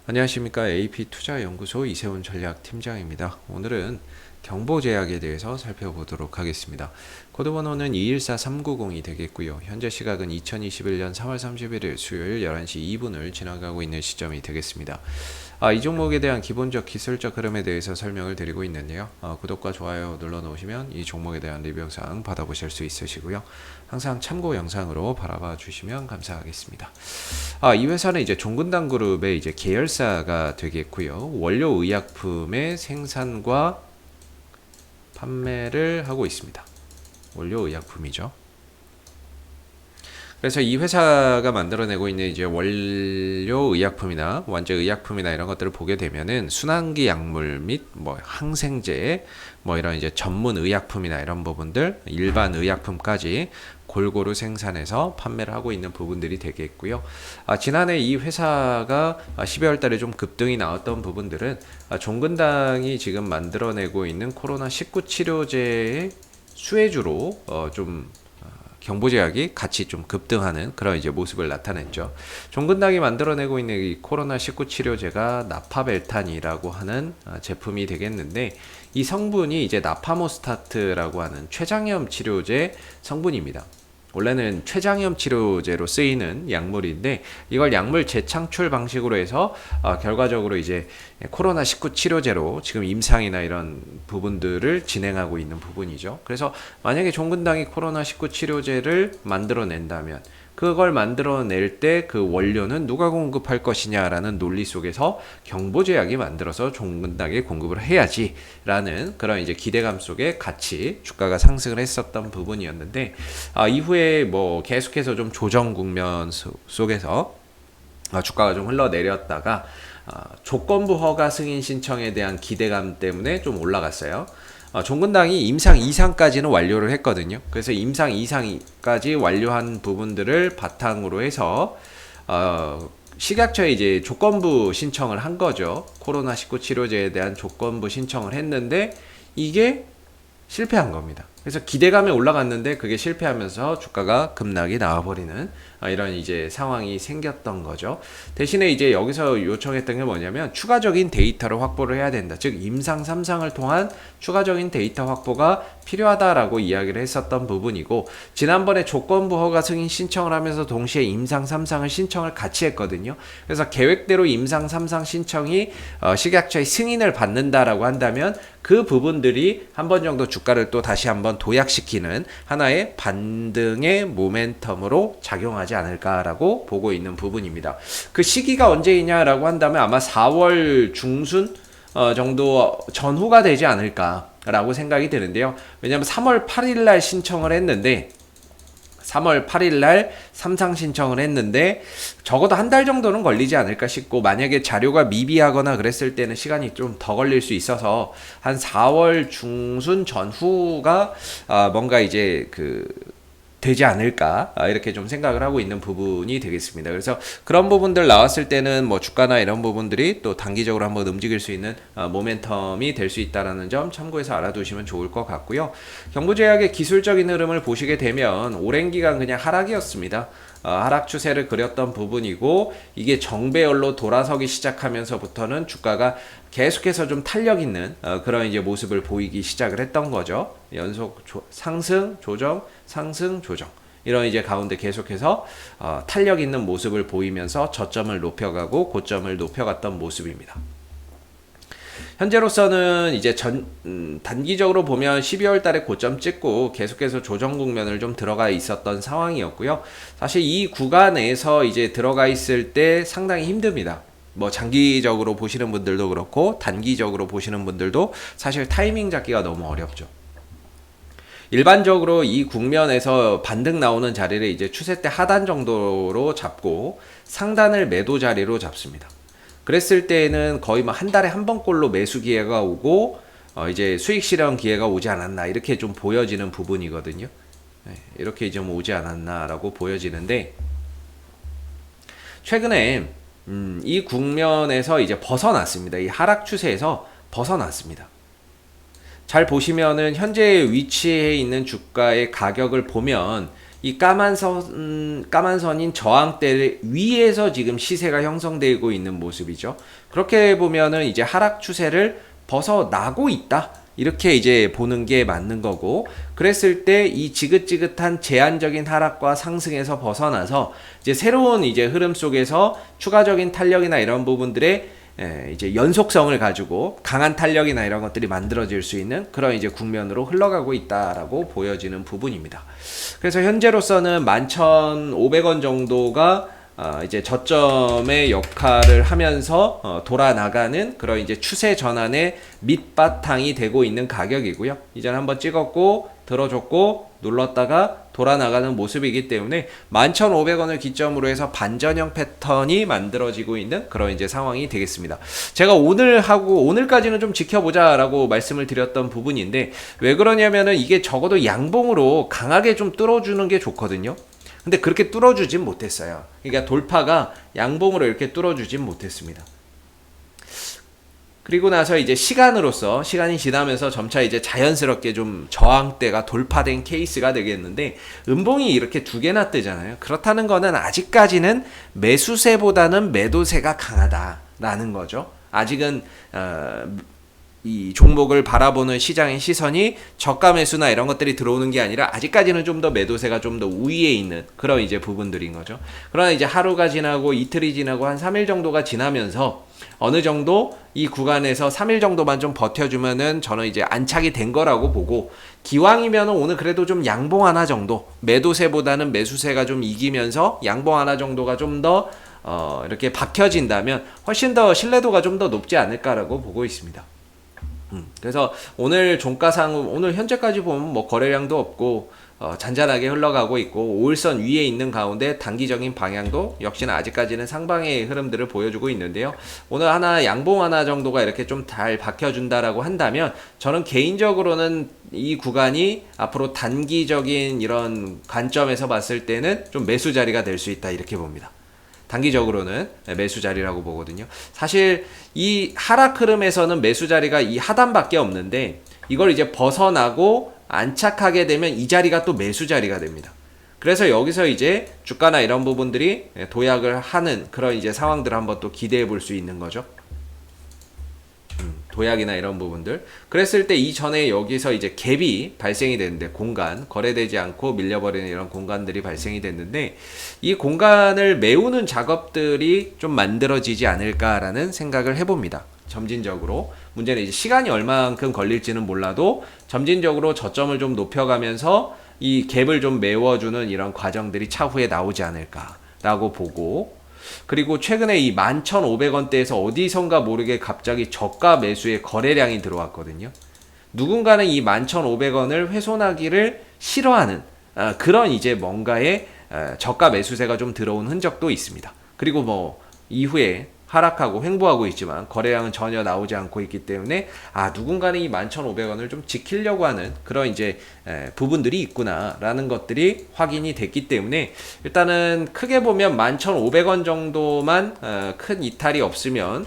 안녕하십니까. AP투자연구소 이세훈 전략팀장입니다. 오늘은 경보제약에 대해서 살펴보도록 하겠습니다. 코드번호는 214390이 되겠고요. 현재 시각은 2021년 3월 31일 수요일 11시 2분을 지나가고 있는 시점이 되겠습니다. 이 종목에 대한 기본적 기술적 흐름에 대해서 설명을 드리고 있는데요. 구독과 좋아요 눌러놓으시면 이 종목에 대한 리뷰 영상 받아보실 수 있으시고요. 항상 참고 영상으로 바라봐 주시면 감사하겠습니다. 이 회사는 이제 종근당 그룹의 이제 계열사가 되겠고요. 원료 의약품의 생산과 판매를 하고 있습니다. 원료 의약품이죠. 그래서 이 회사가 만들어내고 있는 이제 원료 의약품이나 완제 의약품이나 이런 것들을 보게 되면은 순환기 약물 및 뭐 항생제 뭐 이런 이제 전문 의약품이나 이런 부분들 일반 의약품까지 골고루 생산해서 판매를 하고 있는 부분들이 되겠고요. 지난해 이 회사가 12월 달에 좀 급등이 나왔던 부분들은 종근당이 지금 만들어내고 있는 코로나19 치료제의 수혜주로 좀 경보제약이 같이 좀 급등하는 그런 이제 모습을 나타냈죠. 종근당이 만들어내고 있는 이 코로나19 치료제가 나파벨탄이라고 하는 제품이 되겠는데 이 성분이 이제 나파모스타트라고 하는 췌장염 치료제 성분입니다. 원래는 췌장염 치료제로 쓰이는 약물인데 이걸 약물 재창출 방식으로 해서 결과적으로 이제 코로나19 치료제로 지금 임상이나 이런 부분들을 진행하고 있는 부분이죠. 그래서 만약에 종근당이 코로나19 치료제를 만들어낸다면 그걸 만들어낼 때 그 원료는 누가 공급할 것이냐라는 논리 속에서 경보제약이 만들어서 종근당에 공급을 해야지라는 그런 이제 기대감 속에 같이 주가가 상승을 했었던 부분이었는데 이후에 뭐 계속해서 좀 조정 국면 속에서 주가가 좀 흘러내렸다가 조건부 허가 승인 신청에 대한 기대감 때문에 좀 올라갔어요. 종근당이 임상 2상까지는 완료를 했거든요. 그래서 임상 2상까지 완료한 부분들을 바탕으로 해서 식약처에 이제 조건부 신청을 한 거죠. 코로나19 치료제에 대한 조건부 신청을 했는데 이게 실패한 겁니다. 그래서 기대감에 올라갔는데 그게 실패하면서 주가가 급락이 나와버리는 이런 이제 상황이 생겼던 거죠. 대신에 이제 여기서 요청했던 게 뭐냐면 추가적인 데이터를 확보를 해야 된다. 즉 임상 3상을 통한 추가적인 데이터 확보가 필요하다라고 이야기를 했었던 부분이고 지난번에 조건부 허가 승인 신청을 하면서 동시에 임상 3상을 신청을 같이 했거든요. 그래서 계획대로 임상 3상 신청이 식약처의 승인을 받는다라고 한다면 그 부분들이 한 번 정도 주가를 또 다시 한번 도약시키는 하나의 반등의 모멘텀으로 작용하지 않을까라고 보고 있는 부분입니다. 그 시기가 언제이냐라고 한다면 아마 4월 중순 정도 전후가 되지 않을까라고 생각이 드는데요. 왜냐하면 3월 8일 날 신청을 했는데 3월 8일 날 3상 신청을 했는데 적어도 한 달 정도는 걸리지 않을까 싶고 만약에 자료가 미비하거나 그랬을 때는 시간이 좀 더 걸릴 수 있어서 한 4월 중순 전후가 뭔가 이제 되지 않을까 이렇게 좀 생각을 하고 있는 부분이 되겠습니다. 그래서 그런 부분들 나왔을 때는 뭐 주가나 이런 부분들이 또 단기적으로 한번 움직일 수 있는 모멘텀이 될 수 있다라는 점 참고해서 알아두시면 좋을 것 같고요. 경보제약의 기술적인 흐름을 보시게 되면 오랜 기간 그냥 하락이었습니다. 하락 추세를 그렸던 부분이고 이게 정배열로 돌아서기 시작하면서부터는 주가가 계속해서 좀 탄력 있는 그런 이제 모습을 보이기 시작을 했던 거죠. 연속 상승, 조정, 상승, 조정. 이런 이제 가운데 계속해서 탄력 있는 모습을 보이면서 저점을 높여가고 고점을 높여갔던 모습입니다. 현재로서는 이제 단기적으로 보면 12월 달에 고점 찍고 계속해서 조정 국면을 좀 들어가 있었던 상황이었고요. 사실 이 구간에서 이제 들어가 있을 때 상당히 힘듭니다. 뭐 장기적으로 보시는 분들도 그렇고 단기적으로 보시는 분들도 사실 타이밍 잡기가 너무 어렵죠. 일반적으로 이 국면에서 반등 나오는 자리를 이제 추세 때 하단 정도로 잡고 상단을 매도 자리로 잡습니다. 그랬을 때에는 거의 뭐 한 달에 한 번꼴로 매수 기회가 오고 이제 수익 실현 기회가 오지 않았나 이렇게 좀 보여지는 부분이거든요. 이렇게 좀 오지 않았나라고 보여지는데 최근에 이 국면에서 이제 벗어났습니다. 이 하락 추세에서 벗어났습니다. 잘 보시면은 현재 위치해 있는 주가의 가격을 보면 이 까만 선인 저항대 위에서 지금 시세가 형성되고 있는 모습이죠. 그렇게 보면은 이제 하락 추세를 벗어나고 있다. 이렇게 이제 보는 게 맞는 거고, 그랬을 때 이 지긋지긋한 제한적인 하락과 상승에서 벗어나서 이제 새로운 이제 흐름 속에서 추가적인 탄력이나 이런 부분들의 이제 연속성을 가지고 강한 탄력이나 이런 것들이 만들어질 수 있는 그런 이제 국면으로 흘러가고 있다라고 보여지는 부분입니다. 그래서 현재로서는 11,500원 정도가 이제 저점의 역할을 하면서 돌아 나가는 그런 이제 추세 전환의 밑바탕이 되고 있는 가격이고요. 이전 한번 찍었고 들어줬고 눌렀다가 돌아 나가는 모습이기 때문에 11,500원을 기점으로 해서 반전형 패턴이 만들어지고 있는 그런 이제 상황이 되겠습니다. 제가 오늘까지는 좀 지켜보자라고 말씀을 드렸던 부분인데, 왜 그러냐면은 이게 적어도 양봉으로 강하게 좀 뚫어주는 게 좋거든요. 근데 그렇게 뚫어주진 못했어요. 그러니까 돌파가 양봉으로 이렇게 뚫어주진 못했습니다. 그리고 나서 이제 시간이 지나면서 점차 이제 자연스럽게 좀 저항대가 돌파된 케이스가 되겠는데, 음봉이 이렇게 두 개나 뜨잖아요. 그렇다는 거는 아직까지는 매수세보다는 매도세가 강하다라는 거죠. 아직은 이 종목을 바라보는 시장의 시선이 저가 매수나 이런 것들이 들어오는 게 아니라 아직까지는 좀 더 매도세가 좀 더 우위에 있는 그런 이제 부분들인 거죠. 그러나 이제 하루가 지나고 이틀이 지나고 한 3일 정도가 지나면서 어느 정도 이 구간에서 3일 정도만 좀 버텨주면은 저는 이제 안착이 된 거라고 보고, 기왕이면은 오늘 그래도 좀 양봉 하나 정도, 매도세보다는 매수세가 좀 이기면서 양봉 하나 정도가 좀 더 이렇게 박혀진다면 훨씬 더 신뢰도가 좀 더 높지 않을까라고 보고 있습니다. 그래서 오늘 종가상 오늘 현재까지 보면 뭐 거래량도 없고 잔잔하게 흘러가고 있고 5일선 위에 있는 가운데 단기적인 방향도 역시나 아직까지는 상방의 흐름들을 보여주고 있는데요. 오늘 양봉 하나 정도가 이렇게 좀 잘 박혀준다라고 한다면 저는 개인적으로는 이 구간이 앞으로 단기적인 이런 관점에서 봤을 때는 좀 매수 자리가 될 수 있다 이렇게 봅니다. 단기적으로는 매수 자리라고 보거든요. 사실 이 하락 흐름에서는 매수 자리가 이 하단밖에 없는데, 이걸 이제 벗어나고 안착하게 되면 이 자리가 또 매수 자리가 됩니다. 그래서 여기서 이제 주가나 이런 부분들이 도약을 하는 그런 이제 상황들을 한번 또 기대해 볼 수 있는 거죠. 도약이나 이런 부분들. 그랬을 때 이전에 여기서 이제 갭이 발생이 됐는데, 거래되지 않고 밀려버리는 이런 공간들이 발생이 됐는데, 이 공간을 메우는 작업들이 좀 만들어지지 않을까라는 생각을 해봅니다. 점진적으로. 문제는 이제 시간이 얼만큼 걸릴지는 몰라도 점진적으로 저점을 좀 높여가면서 이 갭을 좀 메워주는 이런 과정들이 차후에 나오지 않을까라고 보고, 그리고 최근에 이 11,500원대에서 어디선가 모르게 갑자기 저가 매수의 거래량이 들어왔거든요. 누군가는 이 11,500원을 훼손하기를 싫어하는 그런 이제 뭔가의 저가 매수세가 좀 들어온 흔적도 있습니다. 그리고 뭐 이후에 하락하고 횡보하고 있지만 거래량은 전혀 나오지 않고 있기 때문에 누군가는 이 11,500원을 좀 지키려고 하는 그런 이제 부분들이 있구나라는 것들이 확인이 됐기 때문에, 일단은 크게 보면 11,500원 정도만 큰 이탈이 없으면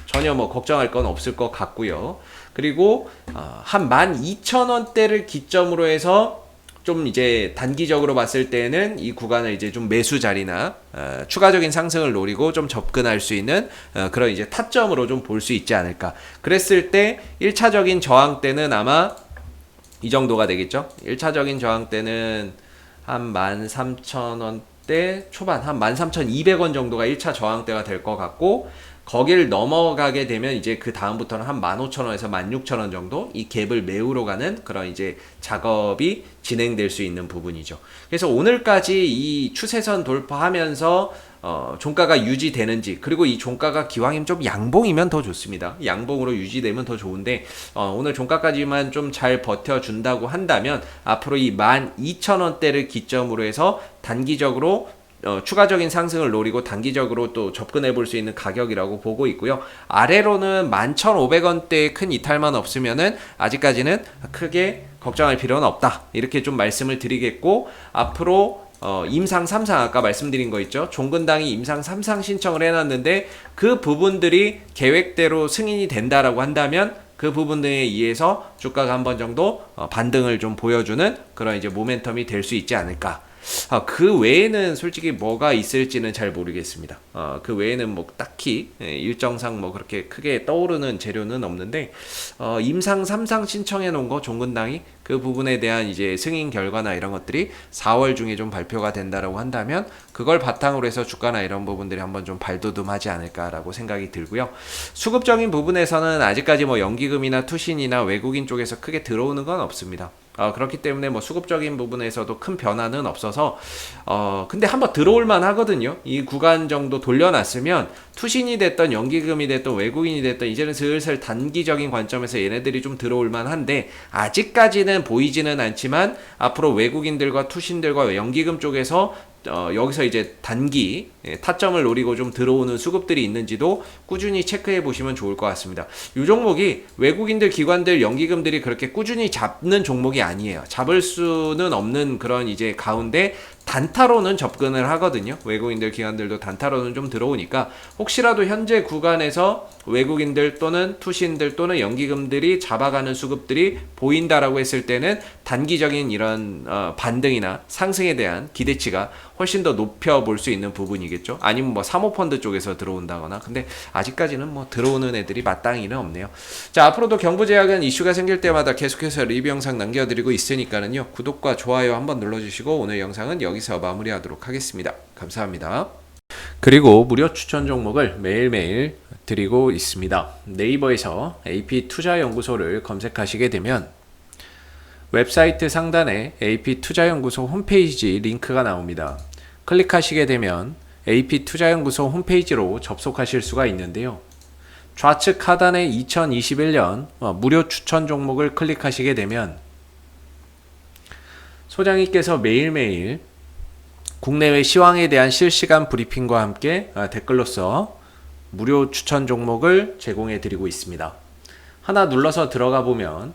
전혀 뭐 걱정할 건 없을 것 같고요. 그리고 한 12,000원대를 기점으로 해서 좀 이제 단기적으로 봤을 때는 이 구간을 이제 좀 매수 자리나 추가적인 상승을 노리고 좀 접근할 수 있는 그런 이제 타점으로 좀 볼 수 있지 않을까. 그랬을 때 1차적인 저항대는 아마 이 정도가 되겠죠. 1차적인 저항대는 한 13,000원대 초반, 한 13,200원 정도가 1차 저항대가 될 것 같고, 거기를 넘어가게 되면 이제 그 다음부터는 한 15,000원에서 16,000원 정도 이 갭을 메우러 가는 그런 이제 작업이 진행될 수 있는 부분이죠. 그래서 오늘까지 이 추세선 돌파하면서 종가가 유지되는지, 그리고 이 종가가 기왕이면 좀 양봉이면 더 좋습니다. 양봉으로 유지되면 더 좋은데 오늘 종가까지만 좀 잘 버텨준다고 한다면 앞으로 이 12,000원대를 기점으로 해서 단기적으로 추가적인 상승을 노리고 단기적으로 또 접근해 볼 수 있는 가격이라고 보고 있고요. 아래로는 11,500원대의 큰 이탈만 없으면은 아직까지는 크게 걱정할 필요는 없다. 이렇게 좀 말씀을 드리겠고, 앞으로 임상 3상 아까 말씀드린 거 있죠. 종근당이 임상 3상 신청을 해놨는데 그 부분들이 계획대로 승인이 된다라고 한다면 그 부분에 의해서 주가가 한번 정도 반등을 좀 보여주는 그런 이제 모멘텀이 될 수 있지 않을까. 그 외에는 솔직히 뭐가 있을지는 잘 모르겠습니다. 그 외에는 뭐 딱히 일정상 뭐 그렇게 크게 떠오르는 재료는 없는데, 임상 3상 신청해 놓은 거 종근당이 그 부분에 대한 이제 승인 결과나 이런 것들이 4월 중에 좀 발표가 된다라고 한다면 그걸 바탕으로 해서 주가나 이런 부분들이 한번 좀 발돋움하지 않을까라고 생각이 들고요. 수급적인 부분에서는 아직까지 뭐 연기금이나 투신이나 외국인 쪽에서 크게 들어오는 건 없습니다. 그렇기 때문에 뭐 수급적인 부분에서도 큰 변화는 없어서 근데 한번 들어올만 하거든요. 이 구간 정도 돌려놨으면 투신이 됐던 연기금이 됐던 외국인이 됐던 이제는 슬슬 단기적인 관점에서 얘네들이 좀 들어올만 한데, 아직까지는 보이지는 않지만 앞으로 외국인들과 투신들과 연기금 쪽에서 여기서 이제 단기 타점을 노리고 좀 들어오는 수급들이 있는지도 꾸준히 체크해 보시면 좋을 것 같습니다. 이 종목이 외국인들, 기관들, 연기금들이 그렇게 꾸준히 잡는 종목이 아니에요. 잡을 수는 없는 그런 이제 가운데 단타로는 접근을 하거든요. 외국인들, 기관들도 단타로는 좀 들어오니까 혹시라도 현재 구간에서 외국인들 또는 투신들 또는 연기금들이 잡아가는 수급들이 보인다라고 했을 때는 단기적인 이런 반등이나 상승에 대한 기대치가 훨씬 더 높여볼 수 있는 부분이겠죠. 아니면 뭐 사모펀드 쪽에서 들어온다거나. 근데 아직까지는 뭐 들어오는 애들이 마땅히는 없네요. 자, 앞으로도 경부제약은 이슈가 생길 때마다 계속해서 리뷰 영상 남겨드리고 있으니까는요, 구독과 좋아요 한번 눌러주시고 오늘 영상은 여기서 마무리하도록 하겠습니다. 감사합니다. 그리고 무료 추천 종목을 매일매일 드리고 있습니다. 네이버에서 AP투자연구소를 검색하시게 되면 웹사이트 상단에 AP투자연구소 홈페이지 링크가 나옵니다. 클릭하시게 되면 AP투자연구소 홈페이지로 접속하실 수가 있는데요. 좌측 하단에 2021년 무료 추천 종목을 클릭하시게 되면 소장님께서 매일매일 국내외 시황에 대한 실시간 브리핑과 함께 댓글로서 무료 추천 종목을 제공해 드리고 있습니다. 하나 눌러서 들어가 보면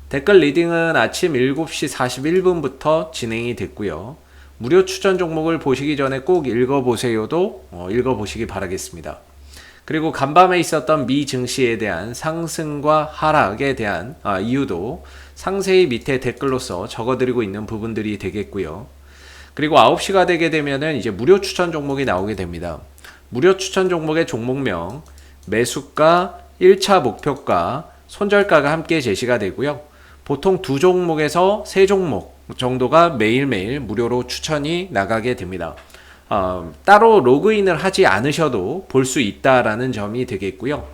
댓글 리딩은 아침 7시 41분부터 진행이 됐고요. 무료 추천 종목을 보시기 전에 꼭 읽어보세요도 읽어보시기 바라겠습니다. 그리고 간밤에 있었던 미 증시에 대한 상승과 하락에 대한 이유도 상세히 밑에 댓글로서 적어드리고 있는 부분들이 되겠고요. 그리고 9시가 되게 되면은 이제 무료 추천 종목이 나오게 됩니다. 무료 추천 종목의 종목명, 매수가, 1차 목표가, 손절가가 함께 제시가 되고요. 보통 2종목에서 3종목 정도가 매일매일 무료로 추천이 나가게 됩니다. 따로 로그인을 하지 않으셔도 볼 수 있다라는 점이 되겠고요.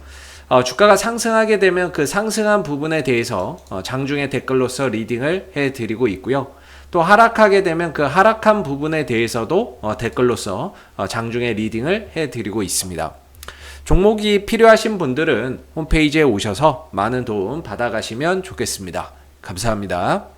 주가가 상승하게 되면 그 상승한 부분에 대해서 장중에 댓글로서 리딩을 해드리고 있고요. 또 하락하게 되면 그 하락한 부분에 대해서도 댓글로서 장중에 리딩을 해드리고 있습니다. 종목이 필요하신 분들은 홈페이지에 오셔서 많은 도움 받아가시면 좋겠습니다. 감사합니다.